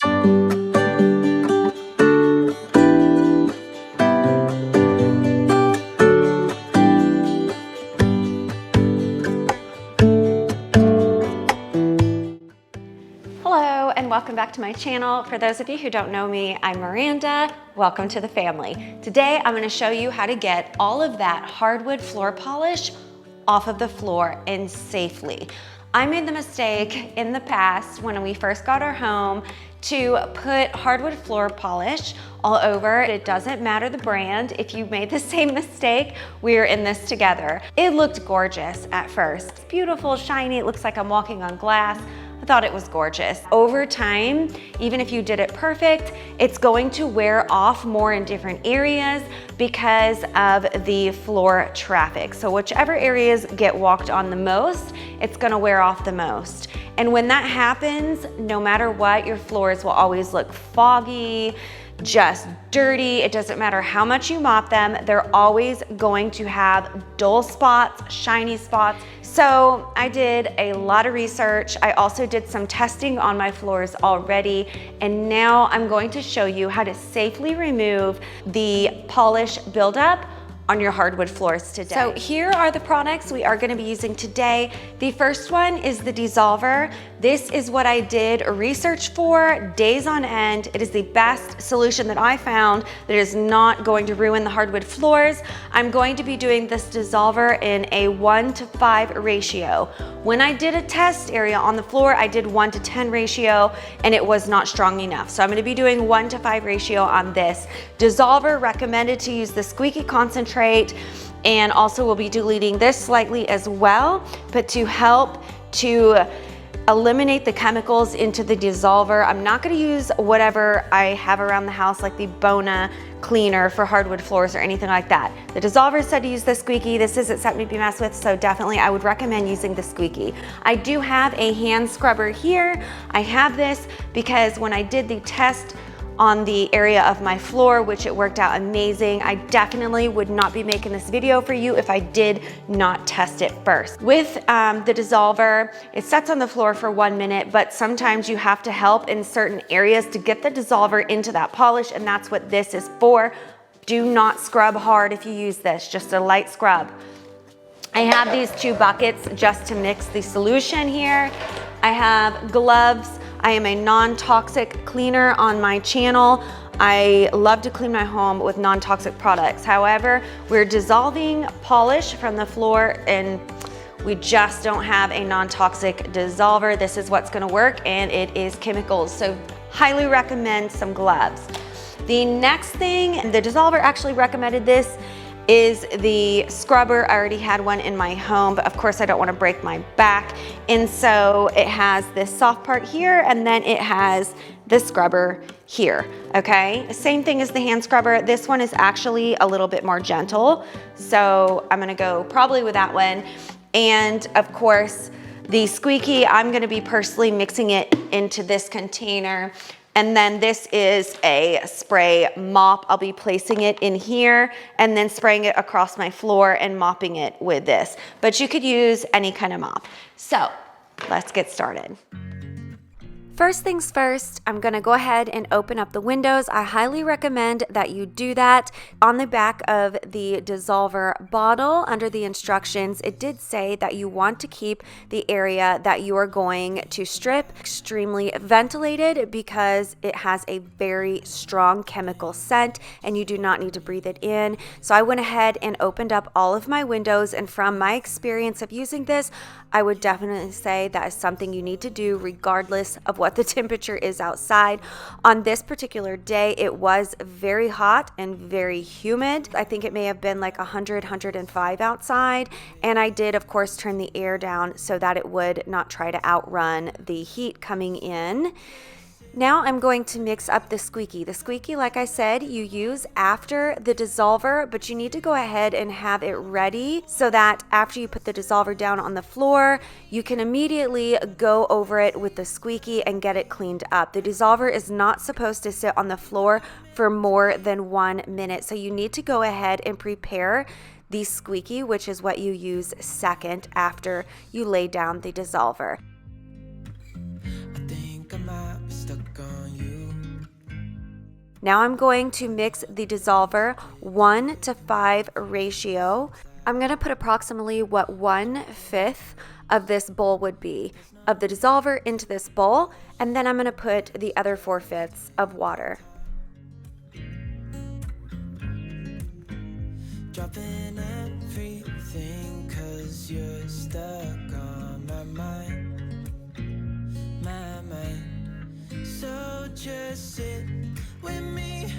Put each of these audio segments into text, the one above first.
Hello and welcome back to my channel. For those of you who don't know me, I'm Miranda. Welcome to the family. Today I'm going to show you how to get all of that hardwood floor polish off of the floor and safely. I made the mistake in the past when we first got our home to put hardwood floor polish all over. It doesn't matter the brand. If you made the same mistake, we're in this together. It looked gorgeous at first. It's beautiful, shiny. It looks like I'm walking on glass. I thought it was gorgeous. Over time, even if you did it perfect, it's going to wear off more in different areas because of the floor traffic. So whichever areas get walked on the most, it's gonna wear off the most. And when that happens, no matter what, your floors will always look foggy, just dirty. It doesn't matter how much you mop them, they're always going to have dull spots, shiny spots. So I did a lot of research. I also did some testing on my floors already, and now I'm going to show you how to safely remove the polish buildup on your hardwood floors today. So here are the products we are going to be using today. The first one is the dissolver. This is what I did research for days on end. It is the best solution that I found that is not going to ruin the hardwood floors. I'm going to be doing this dissolver in a 1:5 ratio. When I did a test area on the floor, I did 1:10 ratio and it was not strong enough. So I'm going to be doing 1:5 ratio on this. Dissolver recommended to use the squeaky concentrate, and also we'll be diluting this slightly as well, but to help to eliminate the chemicals into the dissolver. I'm not going to use whatever I have around the house like the Bona cleaner for hardwood floors or anything like that. The dissolver said to use the squeaky. This isn't something to be messed with, so definitely I would recommend using the squeaky. I do have a hand scrubber here. I have this because when I did the test on the area of my floor, which it worked out amazing. I definitely would not be making this video for you if I did not test it first. With the dissolver, it sets on the floor for 1 minute, but sometimes you have to help in certain areas to get the dissolver into that polish, and that's what this is for. Do not scrub hard if you use this, just a light scrub. I have these 2 buckets just to mix the solution here. I have gloves. I am a non-toxic cleaner on my channel. I love to clean my home with non-toxic products. However, we're dissolving polish from the floor and we just don't have a non-toxic dissolver. This is what's gonna work, and it is chemicals. So highly recommend some gloves. The next thing, the dissolver actually recommended this, is the scrubber. I already had one in my home, but of course I don't want to break my back. And so it has this soft part here, and then it has this scrubber here, okay? Same thing as the hand scrubber. This one is actually a little bit more gentle. So I'm gonna go probably with that one. And of course, the squeaky, I'm gonna be personally mixing it into this container. And then this is a spray mop. I'll be placing it in here and then spraying it across my floor and mopping it with this. But you could use any kind of mop. So let's get started. First things first, I'm gonna go ahead and open up the windows. I highly recommend that you do that. On the back of the dissolver bottle, under the instructions, it did say that you want to keep the area that you are going to strip extremely ventilated because it has a very strong chemical scent and you do not need to breathe it in. So I went ahead and opened up all of my windows, and from my experience of using this, I would definitely say that is something you need to do regardless of what the temperature is outside. On this particular day, it was very hot and very humid. I think it may have been like 100, 105 outside. And I did, of course, turn the air down so that it would not try to outrun the heat coming in. Now I'm going to mix up the squeaky. The squeaky, like I said, you use after the dissolver, but you need to go ahead and have it ready so that after you put the dissolver down on the floor, you can immediately go over it with the squeaky and get it cleaned up. The dissolver is not supposed to sit on the floor for more than 1 minute, so you need to go ahead and prepare the squeaky, which is what you use second after you lay down the dissolver. I think I might be stuck on you. Now I'm going to mix the dissolver 1:5 ratio. I'm going to put approximately what 1/5 of this bowl would be of the dissolver into this bowl, and then I'm going to put the other 4/5 of water. Dropping everything 'cause you're stuck on my mind, my mind. So just sit with me,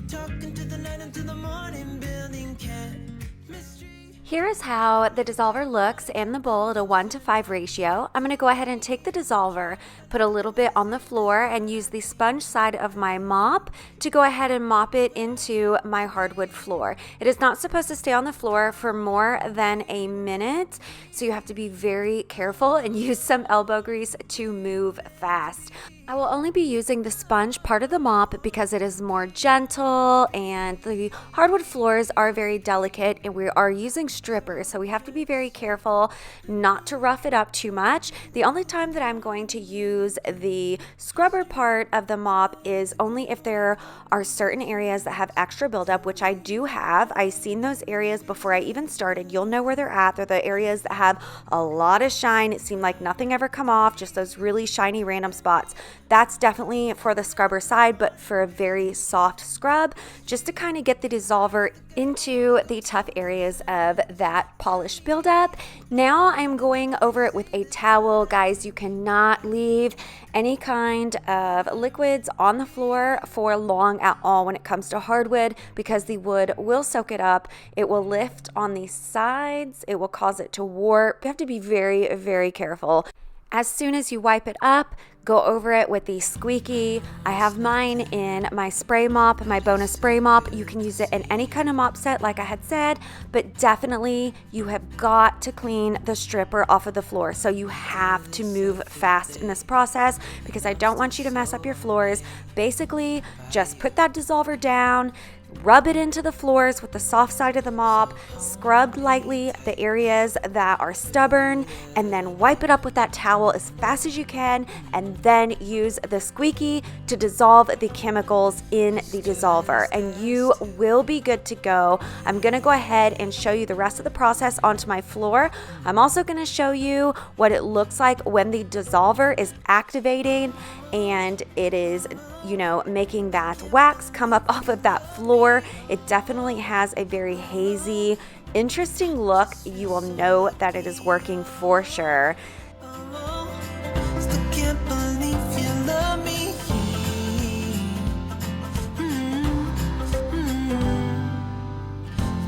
talking to the night until the morning, building chemistry. Here is how the dissolver looks in the bowl at a 1:5 ratio. I'm going to go ahead and take the dissolver, put a little bit on the floor, and use the sponge side of my mop to go ahead and mop it into my hardwood floor. It is not supposed to stay on the floor for more than a minute, so you have to be very careful and use some elbow grease to move fast. I will only be using the sponge part of the mop because it is more gentle, and the hardwood floors are very delicate, and we are using strippers, so we have to be very careful not to rough it up too much. The only time that I'm going to use the scrubber part of the mop is only if there are certain areas that have extra buildup, which I do have. I've seen those areas before I even started. You'll know where they're at. They're the areas that have a lot of shine. It seemed like nothing ever come off, just those really shiny random spots. That's definitely for the scrubber side, but for a very soft scrub, just to kind of get the dissolver into the tough areas of that polish buildup. Now I'm going over it with a towel. Guys, you cannot leave any kind of liquids on the floor for long at all when it comes to hardwood, because the wood will soak it up. It will lift on the sides. It will cause it to warp. You have to be very, very careful. As soon as you wipe it up, go over it with the squeaky. I have mine in my spray mop, my bonus spray mop. You can use it in any kind of mop set like I had said, but definitely you have got to clean the stripper off of the floor. So you have to move fast in this process because I don't want you to mess up your floors. Basically, just put that dissolver down, rub it into the floors with the soft side of the mop, scrub lightly the areas that are stubborn, and then wipe it up with that towel as fast as you can, and then use the squeaky to dissolve the chemicals in the dissolver, and you will be good to go. I'm gonna go ahead and show you the rest of the process onto my floor. I'm also gonna show you what it looks like when the dissolver is activating and it is, you know, making that wax come up off of that floor. It definitely has a very hazy, interesting look. You will know that it is working for sure. Still can't believe you love me.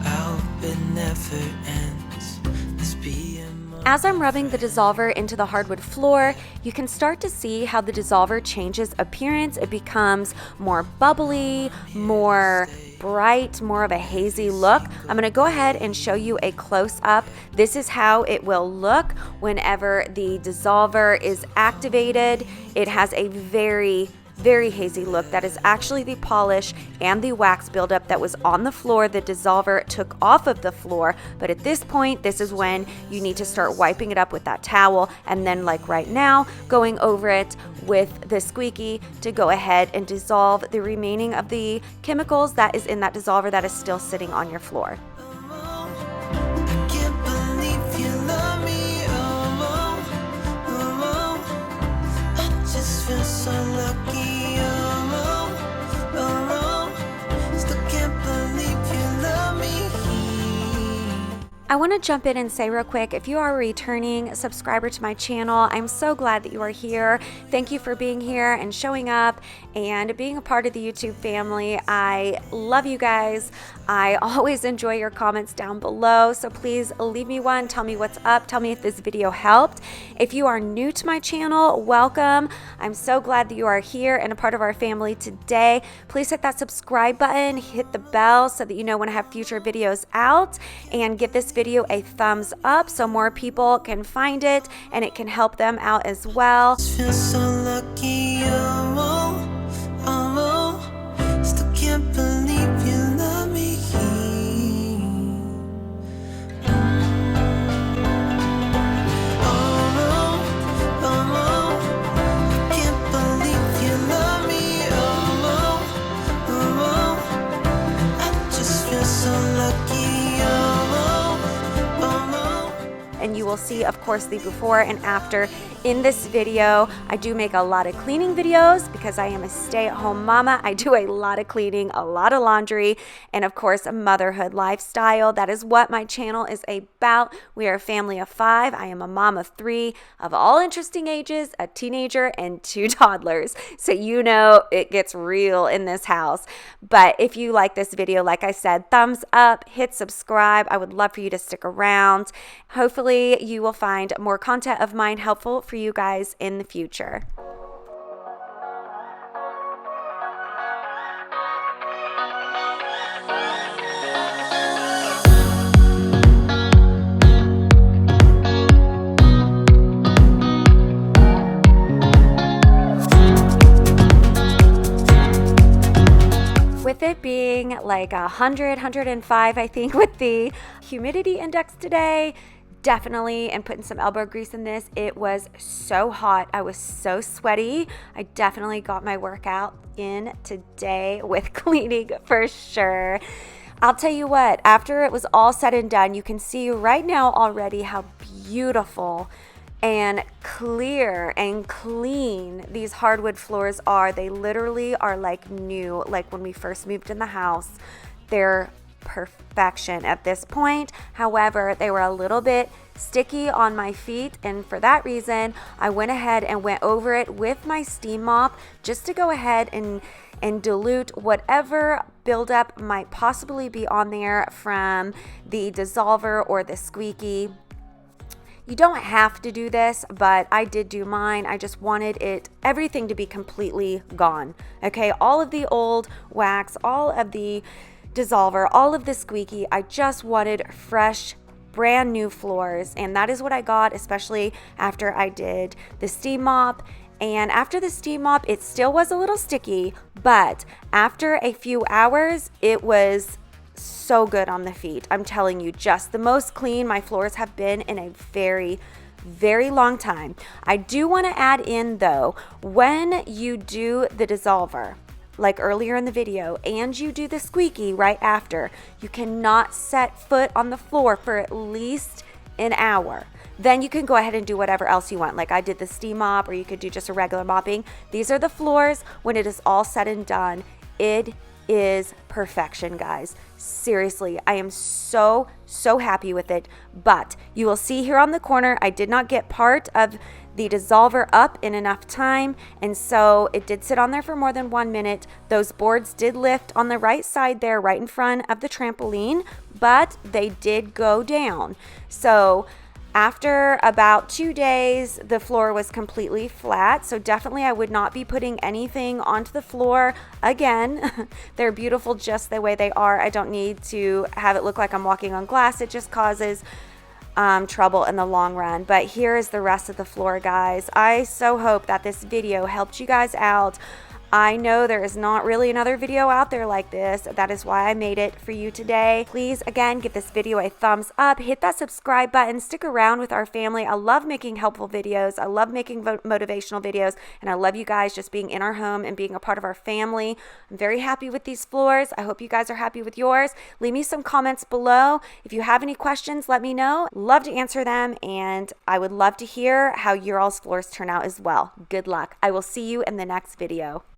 I hope it never ends. This being my As I'm rubbing the dissolver into the hardwood floor, you can start to see how the dissolver changes appearance. It becomes more bubbly, more bright, more of a hazy look. I'm going to go ahead and show you a close-up. This is how it will look whenever the dissolver is activated. It has a very hazy look. That is actually the polish and the wax buildup that was on the floor. The dissolver took off of the floor, but at this point, this is when you need to start wiping it up with that towel, and then like right now, going over it with the squeaky to go ahead and dissolve the remaining of the chemicals that is in that dissolver that is still sitting on your floor. I can't believe you love me. I just feel so lucky. Still can't believe you love me. I want to jump in and say real quick, if you are a returning subscriber to my channel, I'm so glad that you are here. Thank you for being here and showing up and being a part of the YouTube family. I love you guys. I always enjoy your comments down below, so please leave me one. Tell me what's up. Tell me if this video helped. If you are new to my channel, welcome. I'm so glad that you are here and a part of our family today. Please hit that subscribe button, hit the bell so that you know when I have future videos out, and give this video a thumbs up so more people can find it and it can help them out as well. Feel so lucky. Still can't believe you love me. Can't believe you love me. will see, of course, the before and after in this video. I do make a lot of cleaning videos because I am a stay-at-home mama. I do a lot of cleaning, a lot of laundry, and of course, a motherhood lifestyle. That is what my channel is about. We are a family of 5. I am a mom of 3 of all interesting ages, a teenager and 2 toddlers. So you know it gets real in this house. But if you like this video, like I said, thumbs up, hit subscribe. I would love for you to stick around. Hopefully you will find more content of mine helpful for you guys in the future. With it being like 100, 105, I think, with the humidity index today, definitely, and putting some elbow grease in this, it was so hot. I was so sweaty. I definitely got my workout in today with cleaning for sure. I'll tell you what, after it was all said and done, you can see right now already how beautiful and clear and clean these hardwood floors are. They literally are like new, like when we first moved in the house. They're perfection at this point. However, they were a little bit sticky on my feet, and for that reason, I went ahead and went over it with my steam mop just to go ahead and dilute whatever buildup might possibly be on there from the dissolver or the squeaky. You don't have to do this, but I did do mine. I just wanted everything to be completely gone. Okay, all of the old wax, all of the dissolver, all of the squeaky. I just wanted fresh, brand new floors, and that is what I got, especially after I did the steam mop. And after the steam mop, it still was a little sticky, but after a few hours, it was so good on the feet. I'm telling you, just the most clean my floors have been in a very, very long time. I do want to add in though, when you do the dissolver, like earlier in the video, and you do the squeaky right after, you cannot set foot on the floor for at least an hour. Then you can go ahead and do whatever else you want. Like I did the steam mop, or you could do just a regular mopping. These are the floors when it is all said and done. It is perfection, guys. Seriously, I am so happy with it. But you will see here on the corner, I did not get part of the dissolver up in enough time, and so it did sit on there for more than 1 minute. Those boards did lift on the right side there, right in front of the trampoline, but they did go down. So after about 2 days, the floor was completely flat. So definitely I would not be putting anything onto the floor again. They're beautiful just the way they are. I don't need to have it look like I'm walking on glass. It just causes trouble in the long run. But here is the rest of the floor, guys. I so hope that this video helped you guys out. I know there is not really another video out there like this. That is why I made it for you today. Please, again, give this video a thumbs up. Hit that subscribe button. Stick around with our family. I love making helpful videos. I love making motivational videos. And I love you guys just being in our home and being a part of our family. I'm very happy with these floors. I hope you guys are happy with yours. Leave me some comments below. If you have any questions, let me know. Love to answer them. And I would love to hear how your all's floors turn out as well. Good luck. I will see you in the next video.